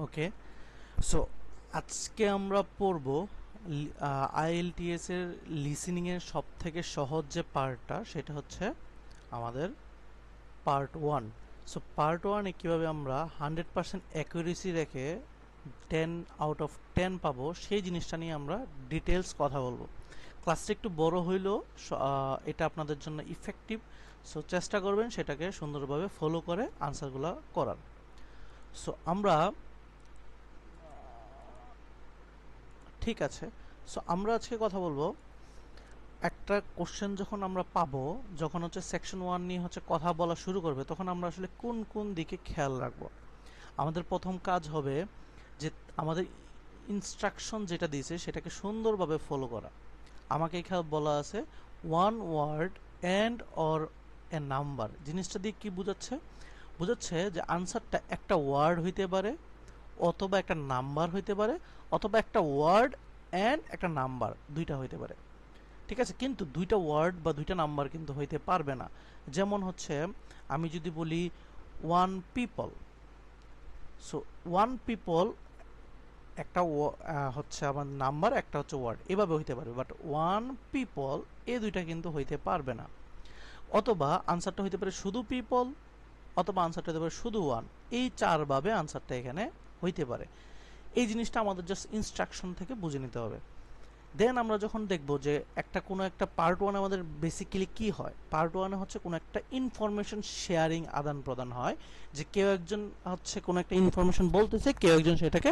ওকে, so আজকে আমরা পড়ব আইএলটিএস এর লিসেনিং এর সব থেকে সহজ যে পার্টটা সেটা হচ্ছে আমাদের পার্ট ওয়ান। সো পার্ট ওয়ানে কীভাবে আমরা 100% অ্যাকুরেসি রেখে 10 আউট অফ 10 পাবো সেই জিনিসটা নিয়ে আমরা ডিটেলস কথা বলবো। ক্লাসটা একটু বড় হইলেও এটা আপনাদের জন্য ইফেক্টিভ। সো চেষ্টা করবেন সেটাকে সুন্দরভাবে ফলো করে আনসারগুলো করার। সো আমরা ঠিক আছে, সো আমরা আজকে কথা বলবো একটা কোশ্চেন যখন আমরা পাবো, যখন হচ্ছে সেকশন ওয়ান নিয়ে হচ্ছে কথা বলা শুরু করবে, তখন আমরা আসলে কোন কোন দিকে খেয়াল রাখবো। আমাদের প্রথম কাজ হবে যে আমাদের ইনস্ট্রাকশন যেটা দিয়েছে সেটাকে সুন্দরভাবে ফলো করা। আমাকে এখানে বলা আছে one word and or a number. জিনিসটা দিয়ে কি বোঝাচ্ছে? বোঝাচ্ছে যে আনসারটা একটা ওয়ার্ড হইতে পারে, অথবা একটা নাম্বার হইতে পারে, অথবা একটা ওয়ার্ড অ্যান্ড একটা নাম্বার, দুইটা হইতে পারে। ঠিক আছে, কিন্তু দুইটা ওয়ার্ড বা দুইটা নাম্বার কিন্তু হইতে পারবে না। যেমন হচ্ছে আমি যদি বলি one people, so one people একটা হচ্ছে আমার নাম্বার, একটা হচ্ছে ওয়ার্ড, এভাবে হইতে পারবে, বাট ওয়ান পিপল এই দুইটা কিন্তু হইতে পারবে না। অথবা আনসারটা হইতে পারে শুধু পিপল, অথবা আনসারটা হতে পারে শুধু ওয়ান। এই চারভাবে আনসারটা এখানে হইতে পারে। এই জিনিসটা আমাদের জাস্ট ইনস্ট্রাকশন থেকে বুঝে নিতে হবে। দেন আমরা যখন দেখব যে কোনো একটা পার্ট ওয়ানে আমাদের বেসিক্যালি কি হয়, পার্ট ওয়ানে হচ্ছে কোনো একটা ইনফরমেশন শেয়ারিং, আদান প্রদান হয়, যে কেউ একজন হচ্ছে কোনো একটা ইনফরমেশন বলতেছে, কেউ একজন সেটাকে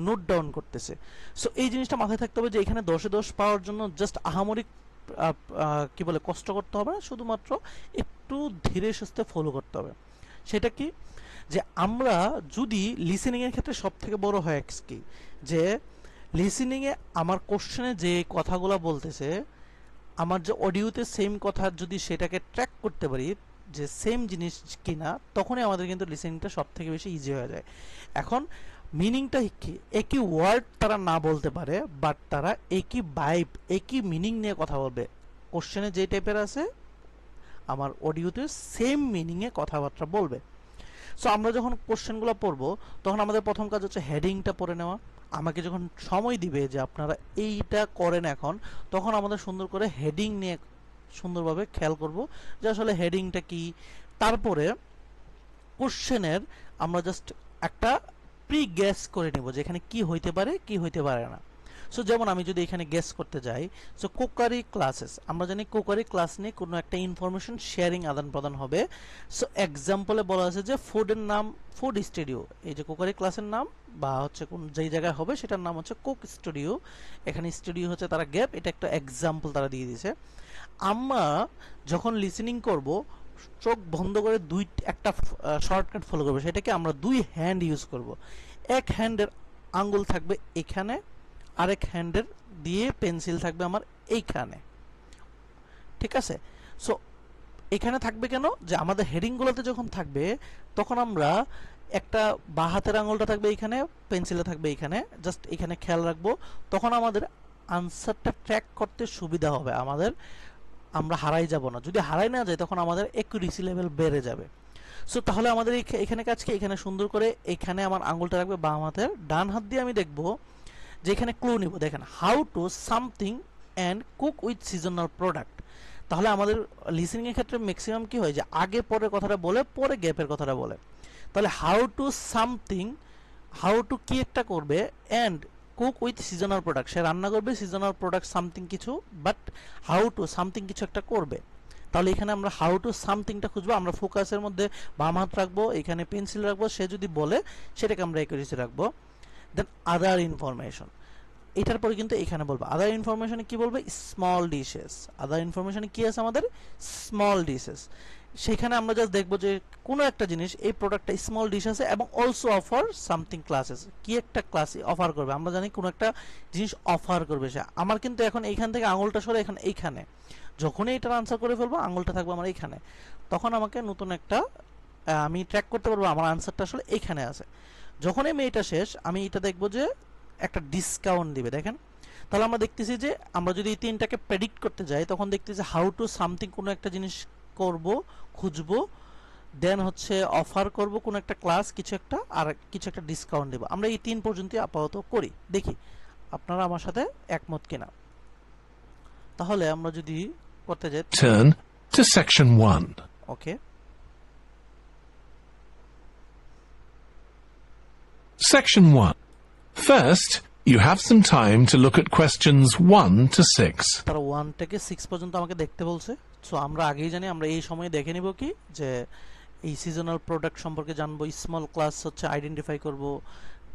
নোট ডাউন করতেছে। সো এই জিনিসটা মাথায় থাকতে হবে যে এখানে 10-এ 10 পাওয়ার জন্য জাস্ট আহামরিক কি বলে কষ্ট করতে হবে না, শুধুমাত্র একটু ধীরে সুস্থে ফলো করতে হবে। সেটা কি, যে আমরা যদি লিসেনিংয়ের ক্ষেত্রে সব থেকে বড় হয় কি, যে লিসেনিংয়ে আমার কোশ্চেনে যে কথাগুলো বলতেছে, আমার যে অডিওতে সেম কথা যদি সেটাকে ট্র্যাক করতে পারি যে সেম জিনিস কিনা, তখনই আমাদের কিন্তু লিসেনিংটা সব থেকে বেশি ইজি হয়ে যায়। এখন মিনিংটা কি, একই ওয়ার্ড তারা না বলতে পারে, বাট তারা একই ভাইব, একই মিনিং নিয়ে কথা বলবে। কোশ্চেনে যে টাইপের আছে, আমার অডিওতে সেম মিনিংয়ে কথাবার্তা বলবে। সো আমরা যখন কোশ্চেনগুলো পড়বো, তখন আমাদের প্রথম কাজ হচ্ছে হেডিংটা পড়ে নেওয়া। আমাকে যখন সময় দিবে যে আপনারা এইটা করেন এখন, তখন আমাদের সুন্দর করে হেডিং নিয়ে সুন্দরভাবে খেয়াল করব যে আসলে হেডিংটা কি। তারপরে কোশ্চেনের আমরা জাস্ট একটা প্রি গেস করে নিব যে এখানে কি হইতে পারে, কি হইতে পারে না। সো যেমন আমি যদি এখানে গেস করতে যাই, সো কোকারি ক্লাসেস, আমরা জানি কোকারি ক্লাস নিয়ে কোনো একটা ইনফরমেশন শেয়ারিং, আদান প্রদান হবে। সো এক্সাম্পলে বলা আছে যে ফুডের নাম ফুড স্টুডিও, এই যে কোকারি ক্লাসের নাম বা হচ্ছে কোন যেই জায়গায় হবে সেটার নাম হচ্ছে কুক স্টুডিও। এখানে স্টুডিও হচ্ছে তারা গ্যাপ, এটা একটা এক্সাম্পল তারা দিয়ে দিয়েছে। আমরা যখন লিসেনিং করব, চোখ বন্ধ করে একটা শর্টকাট ফলো করবো, সেটাকে আমরা দুই হ্যান্ড ইউজ করব। এক হ্যান্ডের আঙ্গুল থাকবে এখানে, আরেক হ্যান্ডের দিয়ে পেন্সিল থাকবে আমার এইখানে। ঠিক আছে, সো এখানে থাকবে কেন, যে আমাদের হেডিংগুলোতে যখন থাকবে তখন আমরা একটা বাঁ হাতের আঙুলটা থাকবে এইখানে, পেন্সিলে থাকবে এইখানে, জাস্ট এখানে খেয়াল রাখবো। তখন আমাদের আনসারটা ট্র্যাক করতে সুবিধা হবে, আমাদের আমরা হারাই যাব না। যদি হারাই না যায় তখন আমাদের অ্যাকুরেসি লেভেল বেড়ে যাবে। সো তাহলে আমাদের এখানে কাজকে এখানে সুন্দর করে এখানে আমার আঙুলটা রাখবে বাম হাতের, ডান হাত দিয়ে আমি দেখবো যে এখানে ক্লু নিব। দেখেন, how to something and cook with seasonal product. তাহলে আমাদের লিসেনিং এর ক্ষেত্রে ম্যাক্সিমাম কি হয় যে আগে পরে কথাটা বলে, পরে গ্যাপের কথাটা বলে। তাহলে how to something, how to কি একটা করবে, and cook with seasonal product, সে রান্না করবে সিজনাল প্রোডাক্ট সামথিং কিছু, বাট হাউ টু সামথিং কিছু একটা করবে। তাহলে এখানে আমরা হাউ টু সামথিংটা খুঁজবো, আমরা ফোকাসের মধ্যে বাম হাত রাখবো, এখানে পেন্সিল রাখবো, সে যদি বলে সেটাকে আমরা অ্যাকুরেসি রাখবো। দেন আদার ইনফরমেশন, এটার পরে কিন্তু এখানে বলবো আদার ইনফরমেশনে কি বলবে, স্মল ডিশেস। আদার ইনফরমেশনে কি আছে আমাদের, স্মল ডিশেস। সেখানে আমরা জাস্ট দেখবো যে কোনো একটা জিনিস, এই প্রোডাক্টটা স্মল ডিশ আছে এবং অলসো অফার সামথিং ক্লাসেস, কি একটা ক্লাস অফার করবে। আমরা জানি কোনো একটা জিনিস অফার করবে সে, আমার কিন্তু এখন এইখান থেকে আঙুলটা সরে এখন এইখানে, যখনই এটার আনসার করে ফেলবো আঙুলটা থাকবে আমার এইখানে, তখন আমাকে নতুন একটা আমি ট্র্যাক করতে পারবো আমার আনসারটা আসলে এইখানে আছে। যখনই আমি এটা শেষ, আমি এটা দেখবো যে একটা ডিসকাউন্ট দিবে। দেখেন, তাহলে আমরা দেখতেছি যে আমরা যদি এই তিনটাকে প্রেডিক্ট করতে যাই, তখন দেখতেছি হাউ টু সামথিং কোনো একটা জিনিস করব, খুঁজবো, দেন হচ্ছে অফার করব কোন একটা ক্লাস কিছু একটা, আর কিছু একটা ডিসকাউন্ট দেব। আমরা এই 3 পর্যন্তই আপাতত করি, দেখি আপনারা আমার সাথে একমত কিনা। তাহলে আমরা যদি করতে যাই, Turn to section 1. Okay, Section 1. First, you have some time to look at questions 1 to 6. তারা 1 থেকে 6 পর্যন্ত আমাকে দেখতে বলছে। সো আমরা আগেই জানি, আমরা এই সময়ে দেখে নিব কি যে এই সিজনাল প্রোডাক্ট সম্পর্কে জানবো, স্মল ক্লাস হচ্ছে আইডেন্টিফাই করব,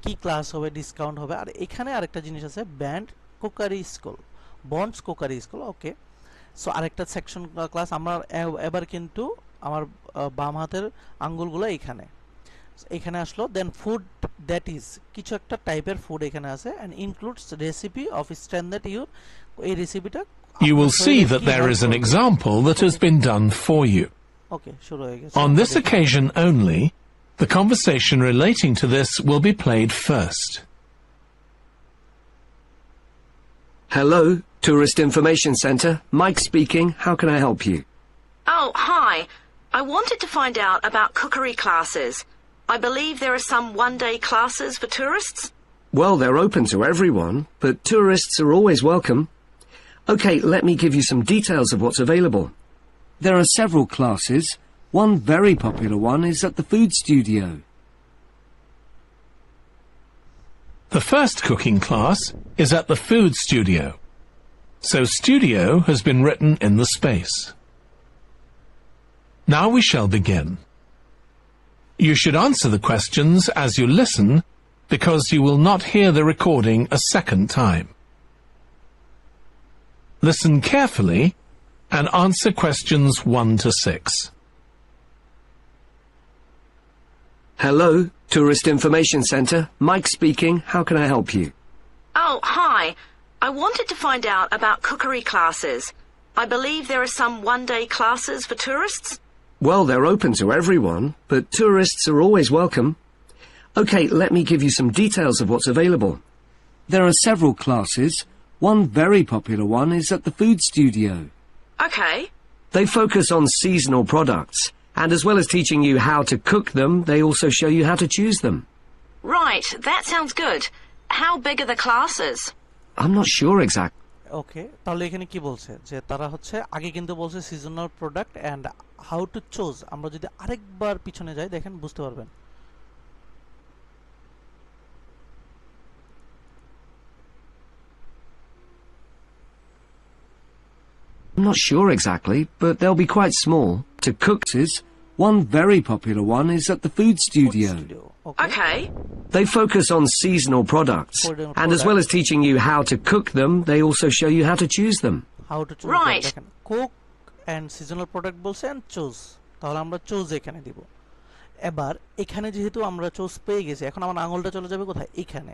কি ক্লাস হবে, ডিসকাউন্ট হবে। আর এখানে আরেকটা জিনিস আছে, band cookery school, bonds cookery school. Okay, so আরেকটা সেকশন ক্লাস। আমার এবার কিন্তু আমার বাম হাতের আঙ্গুলগুলো এখানে এখানে আসলো। দেন ফুড দ্যাট ইজ, কিছু একটা টাইপের ফুড এখানে আছে, and includes recipe of stand that you, এই রেসিপিটা You will see that there is an example that has been done for you. ওকে, শুরু হয়ে গেছে। On this occasion only, the conversation relating to this will be played first. Hello, Tourist Information Centre. Mike speaking. How can I help you? Oh, hi. I wanted to find out about cookery classes. I believe there are some one-day classes for tourists. Well, they're open to everyone, but tourists are always welcome. Okay, let me give you some details of what's available. There are several classes. One very popular one is at the food studio. The first cooking class is at the food studio. So studio has been written in the space. Now we shall begin. You should answer the questions as you listen, because you will not hear the recording a second time. Listen carefully and answer questions 1 to 6. Hello, Tourist Information Centre. Mike speaking. How can I help you? Oh, hi. I wanted to find out about cookery classes. I believe there are some one-day classes for tourists. Well, they're open to everyone, but tourists are always welcome. Okay, let me give you some details of what's available. There are several classes. One very popular one is at the food studio. Okay. They focus on seasonal products, and as well as teaching you how to cook them, they also show you how to choose them. Right, that sounds good. How big are the classes? I'm not sure exactly. ওকে, তাহলে এখানে কি বলছে যে তারা হচ্ছে আগে কিন্তু বলছে seasonal product and how to choose. আমরা যদি আরেকবার পিছনে যাই, দেখেন বুঝতে পারবেন। I'm not sure exactly, but they'll be quite small. To cook is one very popular one is at the food studio. Okay. They focus on seasonal products, and as well as teaching you how to cook them, they also show you how to choose them. How to choose, Right. দেখেন cook and seasonal product বলছে and choose, তাহলে আমরা choose এখানে দিব। এবার এখানে যেহেতু আমরা চুজ পেয়ে গেছি, এখন আমার আঙুলটা চলে যাবে কোথায়? এখানে।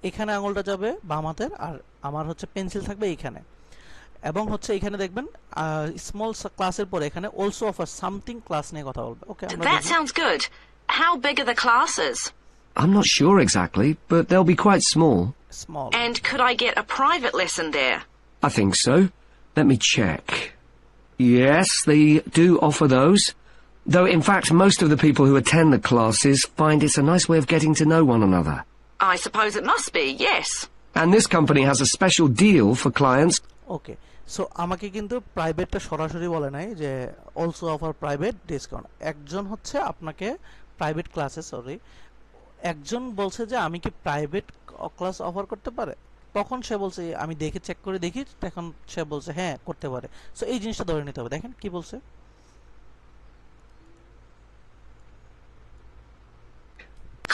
এখানে আঙুলটা যাবে বাম হাতের, আর আমার হচ্ছে পেন্সিল থাকবে এইখানে। এবং হচ্ছে এখানে দেখবেন স্মল ক্লাসের পরে এখানে অলসো অফার সামথিং ক্লাস নিয়ে কথা বলবে। ওকে, আমরা That sounds good. How big are the classes? I'm not sure exactly, but they'll be quite small. Small. And could I get a private lesson there? I think so. Let me check. Yes, they do offer those. Though, in fact, most of the people who attend the classes find it's a nice way of getting to know one another. I suppose it must be, yes. And this company has a special deal for clients. Okay, so আমাকে কিন্তু প্রাইভেটটা সরাসরি বলে নাই যে also offer private discount. একজন হচ্ছে আপনাকে private ক্লাসে, সরি, একজন বলছে যে আমি কি প্রাইভেট ক্লাস অফার করতে পারে, তখন সে বলছে আমি দেখে চেক করে দেখি, তখন সে বলছে হ্যাঁ করতে পারে। সো এই জিনিসটা ধরে নিতে হবে। দেখেন কি বলছে,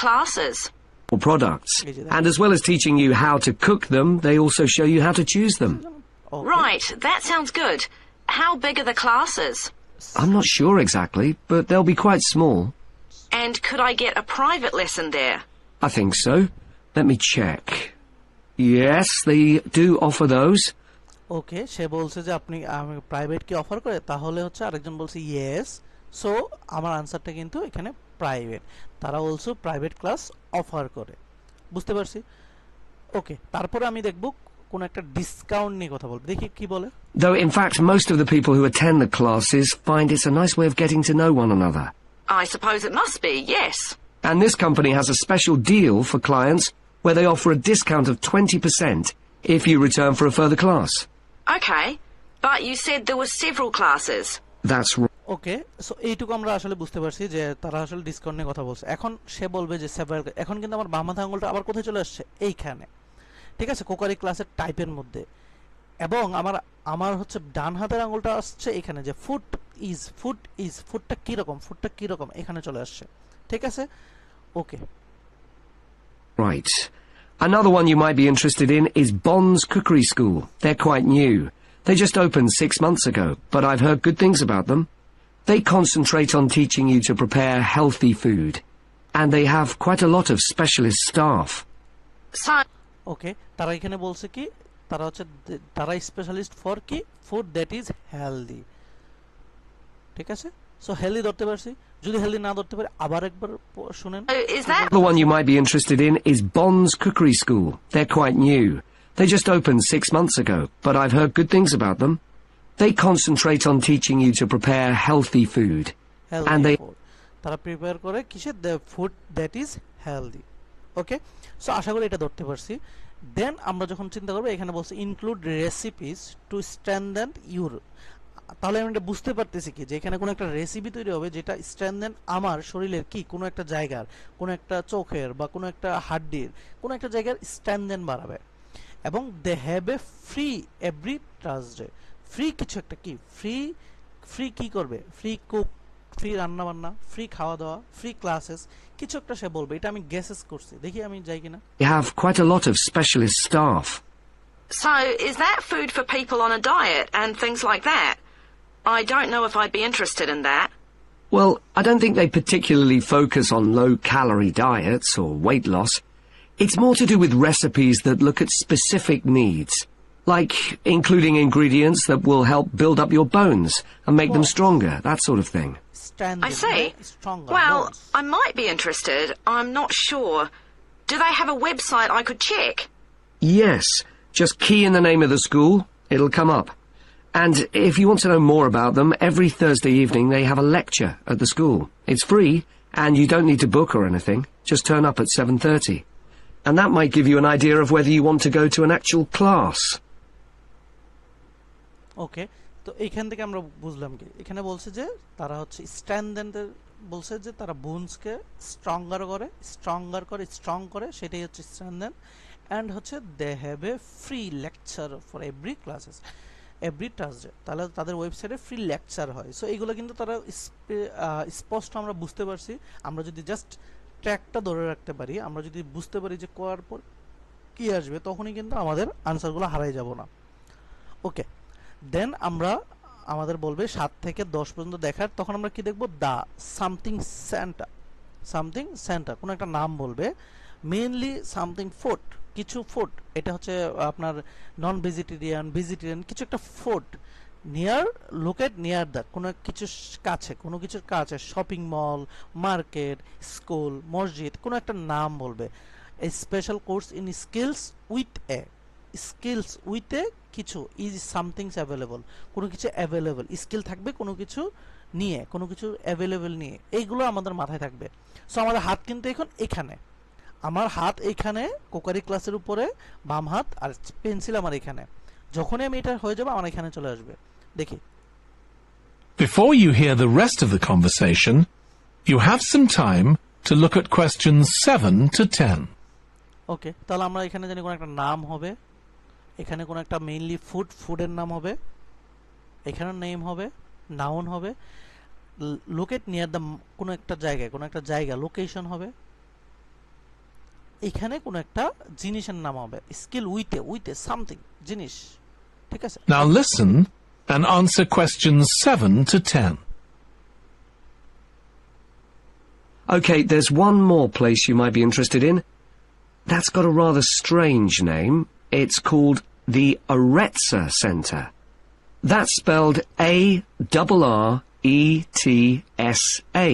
Classes. Products. And as well as teaching you how to cook them, they also show you how to choose them. Okay. Right, that sounds good. How big are the classes? I'm not sure exactly, but they'll be quite small. And could I get a private lesson there? I think so. Let me check. Yes, they do offer those. ওকে, সে বলছে যে আপনি আমি private কি offer করে, তাহলে হচ্ছে আরেকজন বলছে ইয়েস। সো আমার আনসারটা কিন্তু এখানে প্রাইভেট, তারা অলসো প্রাইভেট ক্লাস অফার করে। বুঝতে পারছি। ওকে, তারপরে আমি দেখব কোন একটা ডিসকাউন্ট নিয়ে কথা বলবো, দেখি কি বলে। Though, in fact, most of the people who attend the classes find it's a nice way of getting to know one another. I suppose it must be, yes. And this company has a special deal for clients where they offer a discount of 20% if you return for a further class. Okay, but you said there were several classes. That's right. Okay, so এইটুকু আমরা আসলে বুঝতে পারছি যে তারা আসলে discount নিয়ে কথা বলছে। এখন সে বলবে যে সেভারাল, এখন কিন্তু আমার বাম হাতের আঙুলটা আবার কোথায় চলে আসছে, এইখানে, ঠিক আছে, কোকারি ক্লাসের টাইপের মধ্যে। এবং আমার হচ্ছে ডান হাতের আঙুলটা আসছে এখানে, যে ফুডটা কীরকম এখানে চলে আসছে, ঠিক আছে, ওকে। Right. Another one you might be interested in is Bond's Cookery School. They're quite new. They just opened 6 months ago, but I've heard good things about them. They concentrate on teaching you to prepare healthy food, and they have quite a lot of specialist staff. So, ওকে, তারা এখানে বলছে কি, তারা specialist for কি, food that is healthy, ঠিক আছে। So healthy ধরতে পারছি, যদি হেলদি না ধরতে পারি আবার একবার শুনেন। is that... The one you might be interested in is Bond's Cookery School. They're quite new. They just opened 6 months ago, but I've heard good things about them. They concentrate on teaching you to prepare healthy food. And they... তারা prepare করে কিসে, the food that is healthy, okay. So আশা করি এটা ধরতে পারছি। দেন আমরা যখন চিন্তা করবো, এখানে বলছে ইনক্লুড রেসিপিস টু স্ট্রেনথেন ইউর, তাহলে আমি এটা বুঝতে পারতেছি কি, যে এখানে কোনো একটা রেসিপি তৈরি হবে যেটা স্ট্রেনথেন আমার শরীরের কি, কোনো একটা জায়গার, কোনো একটা চোখের বা কোনো একটা হাড্ডির কোনো একটা জায়গার স্ট্রেনথেন বাড়াবে। এবং they have a free every Thursday, free কিছু একটা কি, ফ্রি কি করবে, ফ্রি কুক, ফ্রি রান্না বান্না, ফ্রি খাওয়া দাওয়া, ফ্রি ক্লাসেস, কিছু একটা সে বলবে। এটা আমি গেসেস করছি, দেখি আমি যাই কিনা। They have quite a lot of specialist staff. So, is that food for people on a diet and things like that? I don't know if I'd be interested in that. Well, I don't think they particularly focus on low-calorie diets or weight loss. It's more to do with recipes that look at specific needs, like including ingredients that will help build up your bones and make them stronger, that sort of thing. I see. Well, I might be interested. I'm not sure. Do they have a website I could check? Yes, just key in the name of the school, it'll come up. And if you want to know more about them, every Thursday evening they have a lecture at the school. It's free, and you don't need to book or anything. Just turn up at 7:30. And that might give you an idea of whether you want to go to an actual class. ওকে, তো এইখান থেকে আমরা বুঝলাম কি, এখানে বলছে যে তারা হচ্ছে স্ট্রেনথেন, বলছে যে তারা বোনসকে স্ট্রং করে, সেটাই হচ্ছে স্ট্রেনথেন। অ্যান্ড হচ্ছে they have a free lecture for every classes every Thursday, তাহলে তাদের ওয়েবসাইটে ফ্রি লেকচার হয়। সো এইগুলো কিন্তু তারা স্পষ্ট আমরা বুঝতে পারছি। আমরা যদি জাস্ট ট্র্যাকটা ধরে রাখতে পারি, আমরা যদি বুঝতে পারি যে করার পর কি আসবে, তখনই কিন্তু আমাদের আনসারগুলো হারাই যাব না। ওকে, দেন আমাদের বলবে 7 থেকে 10 পর্যন্ত দেখার, তখন আমরা কি দেখব, দা সামথিং সেন্টার, কোনো একটা নাম বলবে, মেইনলি সামথিং ফুড, কিছু ফুড, এটা হচ্ছে আপনার নন ভেজিটেরিয়ান কিছু একটা ফুড, লোকেট নিয়ার দ্য, কোনো কিছুর কাছে, শপিং মল, মার্কেট, স্কুল, মসজিদ, কোনো একটা নাম বলবে। A special course in skills with a কিছু ইজ সামথিংস অ্যাভেলেবল, কোনো কিছু অ্যাভেলেবল, স্কিল থাকবে কোনো কিছু নিয়ে, কোনো কিছু অ্যাভেলেবল নিয়ে, এইগুলো আমাদের মাথায় থাকবে। সো আমাদের হাত কিন্তু এখন এখানে, আমার হাত এইখানে কোকারি ক্লাসের উপরে বাম হাত, আর পেন্সিল আমার এখানে। যখনই আমি এটা হয়ে যাবে আমার এখানে চলে আসবে। দেখি, Before you hear the rest of the conversation, you have some time to look at questions 7 to 10. ওকে, তাহলে আমরা এখানে জানি কোনো একটা নাম হবে, এখানে কোনো একটা মেইনলি ফুডের নাম হবে, এখানে নেম হবে, নাউন হবে, লোকেট নিয়ার দ্য, কোনো একটা জায়গা লোকেশন হবে, এখানে কোনো একটা জিনিসের নাম হবে, স্কিল উইথ এ সামথিং, জিনিস, ঠিক আছে। Now listen and answer questions 7 to 10. Okay, there's one more place you might be interested in. That's got a rather strange name. It's called the Aretsa Centre. That's spelled A-R-R-E-T-S-A.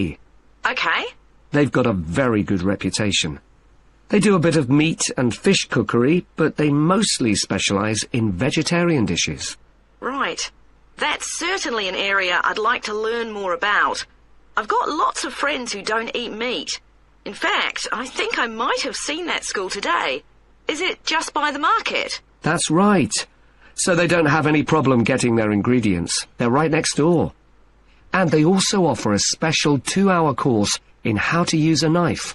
Okay. They've got a very good reputation. They do a bit of meat and fish cookery, but they mostly specialise in vegetarian dishes. Right. That's certainly an area I'd like to learn more about. I've got lots of friends who don't eat meat. In fact, I think I might have seen that school today. Is it just by the market? That's right. So they don't have any problem getting their ingredients. They're right next door. And they also offer a special 2-hour course in how to use a knife.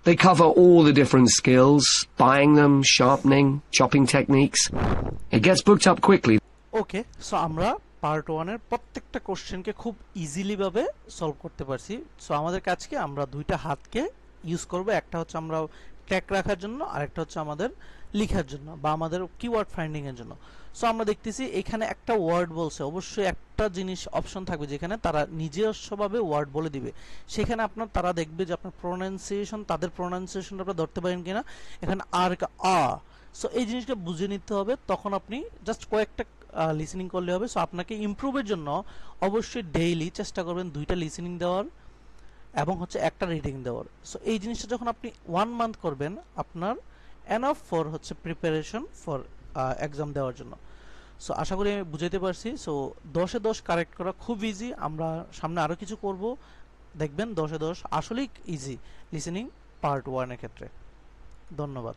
They cover all the different skills, buying them, sharpening, chopping techniques. It gets booked up quickly. Okay, so আমরা part 1 এর প্রত্যেকটা কোশ্চেনকে খুব easily ভাবে solve করতে পারছি। So আমাদের কাজ কি, আমরা দুইটা হাতকে ইউজ করব, একটা হচ্ছে আমরা ট্র্যাক রাখার জন্য আর একটা হচ্ছে আমাদের লেখার জন্য বা আমাদের কিওয়ার্ড ফাইন্ডিং এর জন্য। সো আমরা দেখতেছি এখানে একটা ওয়ার্ড বলছে, অবশ্যই একটা জিনিস অপশন থাকবে যেখানে তারা নিজস্বভাবে ওয়ার্ড বলে দিবে, সেখানে আপনার তারা দেখবে যে আপনার প্রোনাউন্সিয়েশন, তাদের প্রোনাউন্সিয়েশনটা আপনারা ধরতে পারেন কিনা। এখানে আর আ, সো এই জিনিসটা বুঝে নিতে হবে, তখন আপনি জাস্ট কয়েকটা লিসেনিং করলে হবে। সো আপনাকে ইমপ্রুভের জন্য অবশ্যই ডেইলি চেষ্টা করবেন 2টা লিসেনিং দেওয়ার এবং হচ্ছে একটা রিডিং দেওয়ার। সো এই জিনিসটা যখন আপনি 1 মান্থ করবেন, আপনার এনাফ ফর হচ্ছে প্রিপারেশন ফর এক্সাম দেওয়ার জন্য। সো আশা করি আমি বুঝাইতে পারছি। সো 10-এ 10 কারেক্ট করা খুব ইজি, আমরা সামনে আরও কিছু করব, দেখবেন 10-এ 10 আসলেই ইজি লিসেনিং পার্ট 1 এর ক্ষেত্রে। ধন্যবাদ।